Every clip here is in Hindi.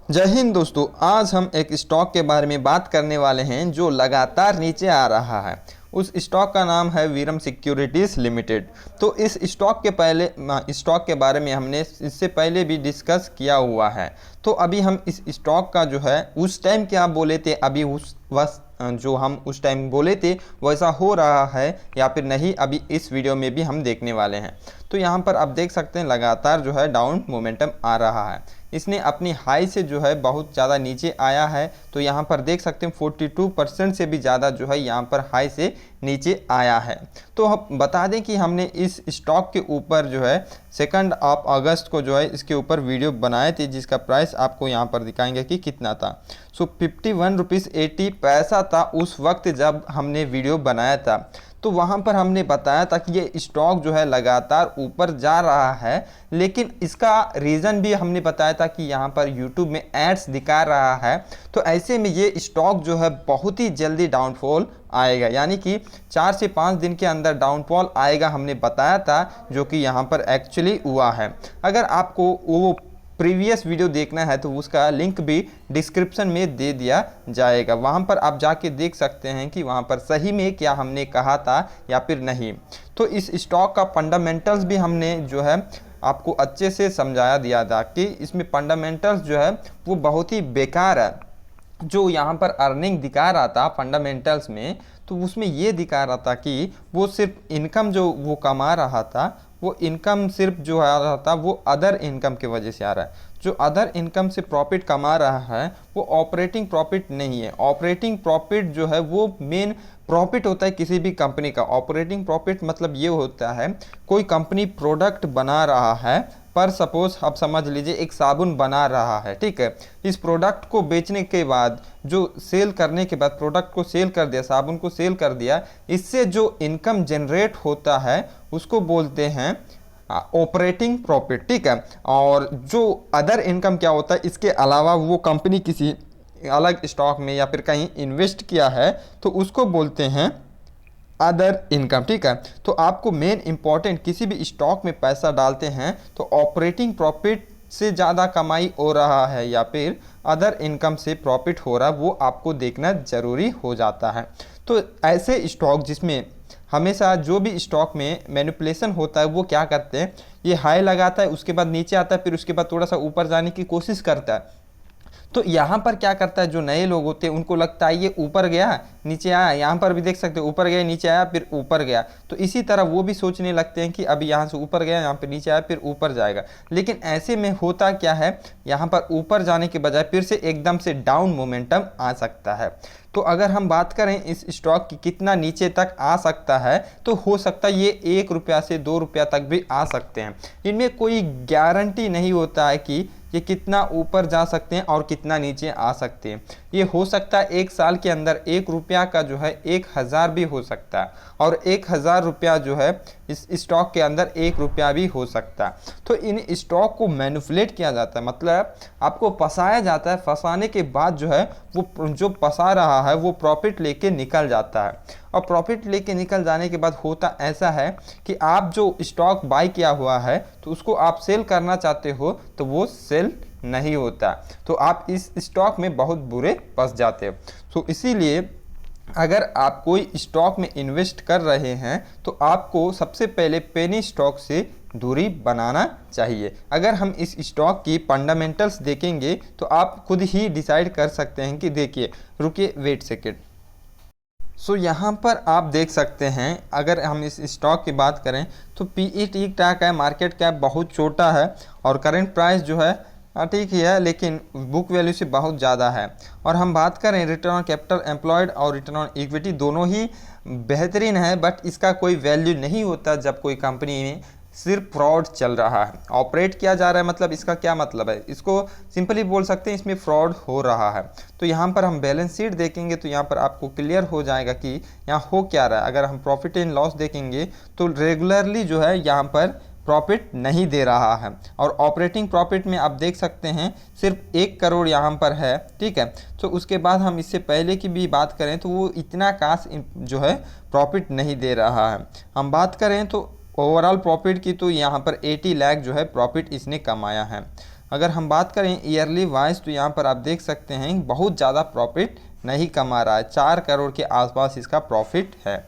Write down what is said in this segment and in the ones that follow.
जय हिंद दोस्तों। आज हम एक स्टॉक के बारे में बात करने वाले हैं जो लगातार नीचे आ रहा है। उस स्टॉक का नाम है वीरम सिक्योरिटीज़ लिमिटेड। तो इस स्टॉक के बारे में हमने इससे पहले भी डिस्कस किया हुआ है। तो अभी हम इस स्टॉक का जो है उस टाइम क्या बोले थे, अभी जो हम उस टाइम बोले थे वैसा हो रहा है या फिर नहीं, अभी इस वीडियो में भी हम देखने वाले हैं। तो यहाँ पर आप देख सकते हैं लगातार जो है डाउन मोमेंटम आ रहा है। इसने अपनी हाई से जो है बहुत ज़्यादा नीचे आया है। तो यहाँ पर देख सकते हैं 42% से भी ज़्यादा जो है यहाँ पर हाई से नीचे आया है। तो हम बता दें कि हमने इस स्टॉक के ऊपर जो है 2 अगस्त को जो है इसके ऊपर वीडियो बनाए थे, जिसका प्राइस आपको यहाँ पर दिखाएंगे कि कितना था। 51 रुपीज़ 80 पैसा था उस वक्त जब हमने वीडियो बनाया था। तो वहाँ पर हमने बताया था कि ये स्टॉक जो है लगातार ऊपर जा रहा है, लेकिन इसका रीज़न भी हमने बताया था कि यहाँ पर यूट्यूब में एड्स दिखा रहा है। तो ऐसे में ये स्टॉक जो है बहुत ही जल्दी डाउनफॉल आएगा, यानी कि 4 से 5 दिन के अंदर डाउनफॉल आएगा, हमने बताया था, जो कि यहाँ पर एक्चुअली हुआ है। अगर आपको वो प्रीवियस वीडियो देखना है तो उसका लिंक भी डिस्क्रिप्शन में दे दिया जाएगा, वहाँ पर आप जाके देख सकते हैं कि वहाँ पर सही में क्या हमने कहा था या फिर नहीं। तो इस स्टॉक का फंडामेंटल्स भी हमने जो है आपको अच्छे से समझाया दिया था कि इसमें फंडामेंटल्स जो है वो बहुत ही बेकार है। जो यहाँ पर अर्निंग दिखा रहा था फंडामेंटल्स में, तो उसमें ये दिखा रहा था कि वो सिर्फ इनकम जो वो कमा रहा था, वो इनकम सिर्फ जो आ रहा था वो अदर इनकम की वजह से आ रहा है। जो अदर इनकम से प्रॉफिट कमा रहा है वो ऑपरेटिंग प्रॉफिट नहीं है। ऑपरेटिंग प्रॉफिट जो है वो मेन प्रॉफिट होता है किसी भी कंपनी का। ऑपरेटिंग प्रॉफिट मतलब ये होता है कोई कंपनी प्रोडक्ट बना रहा है, पर सपोज आप समझ लीजिए एक साबुन बना रहा है, ठीक है। इस प्रोडक्ट को बेचने के बाद, जो सेल करने के बाद प्रोडक्ट को सेल कर दिया, साबुन को सेल कर दिया, इससे जो इनकम जनरेट होता है उसको बोलते हैं ऑपरेटिंग प्रॉफिट, ठीक है। और जो अदर इनकम क्या होता है, इसके अलावा वो कंपनी किसी अलग स्टॉक में या फिर कहीं इन्वेस्ट किया है तो उसको बोलते हैं अदर इनकम, ठीक है। तो आपको मेन इंपॉर्टेंट, किसी भी स्टॉक में पैसा डालते हैं तो ऑपरेटिंग प्रॉफिट से ज़्यादा कमाई हो रहा है या फिर अदर इनकम से प्रॉफिट हो रहा है, वो आपको देखना ज़रूरी हो जाता है। तो ऐसे स्टॉक जिसमें हमेशा जो भी स्टॉक में मैनिपुलेशन होता है वो क्या करते हैं, ये हाई लगाता है, उसके बाद नीचे आता है, फिर उसके बाद थोड़ा सा ऊपर जाने की कोशिश करता है। तो यहाँ पर क्या करता है, जो नए लोग होते हैं उनको लगता है ये ऊपर गया नीचे आया, यहाँ पर भी देख सकते हो ऊपर गया नीचे आया फिर ऊपर गया। तो इसी तरह वो भी सोचने लगते हैं कि अभी यहाँ से ऊपर गया, यहाँ पर नीचे आया, फिर ऊपर जाएगा। लेकिन ऐसे में होता क्या है, यहाँ पर ऊपर जाने के बजाय फिर से एकदम से डाउन मोमेंटम आ सकता है। तो अगर हम बात करें इस स्टॉक की कितना नीचे तक आ सकता है, तो हो सकता है ये 1 रुपया से 2 रुपया तक भी आ सकते हैं। इनमें कोई गारंटी नहीं होता है कि ये कितना ऊपर जा सकते हैं और कितना नीचे आ सकते हैं। ये हो सकता है 1 साल के अंदर 1 रुपया का जो है 1000 भी हो सकता है, और 1000 रुपया जो है इस स्टॉक के अंदर 1 रुपया भी हो सकता है। तो इन स्टॉक को मैनिपुलेट किया जाता है, मतलब आपको फंसाया जाता है। फंसाने के बाद जो है वो जो फंसा रहा है वो प्रॉफिट लेके निकल जाता है, और प्रॉफिट लेके निकल जाने के बाद होता ऐसा है कि आप जो स्टॉक बाय किया हुआ है तो उसको आप सेल करना चाहते हो तो वो सेल नहीं होता, तो आप इस स्टॉक में बहुत बुरे फंस जाते हो। तो इसीलिए अगर आप कोई स्टॉक में इन्वेस्ट कर रहे हैं तो आपको सबसे पहले पेनी स्टॉक से दूरी बनाना चाहिए। अगर हम इस स्टॉक की फंडामेंटल्स देखेंगे तो आप खुद ही डिसाइड कर सकते हैं कि देखिए, रुकिए वेट सेकेंड। सो यहाँ पर आप देख सकते हैं, अगर हम इस स्टॉक की बात करें तो पीई ठीक ठाक है, मार्केट कैप बहुत छोटा है, और करंट प्राइस जो है ठीक ही है, लेकिन बुक वैल्यू से बहुत ज़्यादा है। और हम बात करें रिटर्न ऑन कैपिटल एम्प्लॉयड और रिटर्न ऑन इक्विटी, दोनों ही बेहतरीन है, बट इसका कोई वैल्यू नहीं होता जब कोई कंपनी में सिर्फ फ्रॉड चल रहा है, ऑपरेट किया जा रहा है। मतलब इसका क्या मतलब है, इसको सिंपली बोल सकते हैं इसमें फ्रॉड हो रहा है। तो यहाँ पर हम बैलेंस शीट देखेंगे तो यहाँ पर आपको क्लियर हो जाएगा कि यहाँ हो क्या रहा है। अगर हम प्रॉफिट एंड लॉस देखेंगे तो रेगुलरली जो है यहाँ पर प्रॉफिट नहीं दे रहा है, और ऑपरेटिंग प्रॉफिट में आप देख सकते हैं सिर्फ 1 करोड़ यहाँ पर है, ठीक है। तो उसके बाद हम इससे पहले की भी बात करें तो वो इतना खास जो है प्रॉफिट नहीं दे रहा है। हम बात करें तो ओवरऑल प्रॉफिट की, तो यहाँ पर 80 लाख जो है प्रॉफिट इसने कमाया है। अगर हम बात करें ईयरली वाइज तो यहाँ पर आप देख सकते हैं बहुत ज़्यादा प्रॉफिट नहीं कमा रहा है, 4 करोड़ के आसपास इसका प्रॉफिट है।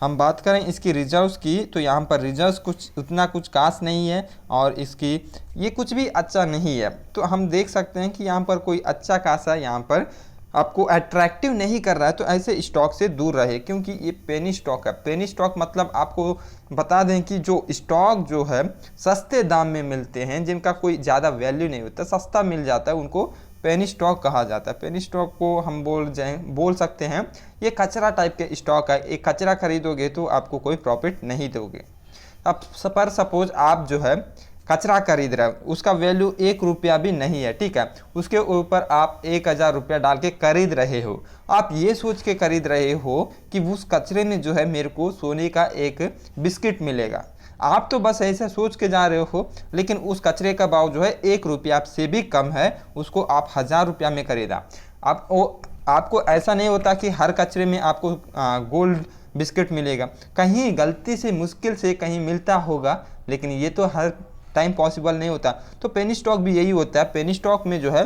हम बात करें इसकी रिजर्व्स की तो यहाँ पर रिजर्व्स कुछ उतना कुछ खास नहीं है और इसकी ये कुछ भी अच्छा नहीं है। तो हम देख सकते हैं कि यहाँ पर कोई अच्छा खासा यहाँ पर आपको अट्रैक्टिव नहीं कर रहा है, तो ऐसे स्टॉक से दूर रहे क्योंकि ये पेनी स्टॉक है। पेनी स्टॉक मतलब आपको बता दें कि जो स्टॉक जो है सस्ते दाम में मिलते हैं, जिनका कोई ज़्यादा वैल्यू नहीं होता, सस्ता मिल जाता है, उनको पेनी स्टॉक कहा जाता है। पेनी स्टॉक को हम बोल सकते हैं ये कचरा टाइप के स्टॉक है। एक कचरा खरीदोगे तो आपको कोई प्रॉफिट नहीं दोगे। अब सपोज आप जो है कचरा खरीद रहे हो, उसका वैल्यू 1 रुपया भी नहीं है, ठीक है, उसके ऊपर आप 1000 रुपया डाल के खरीद रहे हो। आप ये सोच के खरीद रहे हो कि उस कचरे में जो है मेरे को सोने का एक बिस्किट मिलेगा। आप तो बस ऐसे सोच के जा रहे हो, लेकिन उस कचरे का भाव जो है 1 रुपया से भी कम है, उसको आप 1000 रुपया में खरीदा। आपको ऐसा नहीं होता कि हर कचरे में आपको गोल्ड बिस्किट मिलेगा, कहीं गलती से मुश्किल से कहीं मिलता होगा, लेकिन ये तो हर टाइम पॉसिबल नहीं होता। तो पेनी स्टॉक भी यही होता है। पेनी स्टॉक में जो है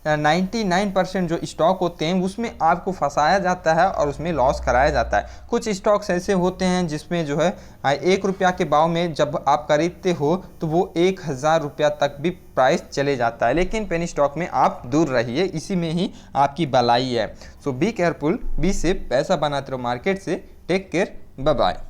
99% जो स्टॉक होते हैं उसमें आपको फंसाया जाता है और उसमें लॉस कराया जाता है। कुछ स्टॉक्स ऐसे होते हैं जिसमें जो है 1 रुपया के भाव में जब आप खरीदते हो तो वो 1000 रुपया तक भी प्राइस चले जाता है। लेकिन पेनी स्टॉक में आप दूर रहिए, इसी में ही आपकी भलाई है। So be careful, be safe, पैसा बनाते रहो मार्केट से। Take care, bye bye.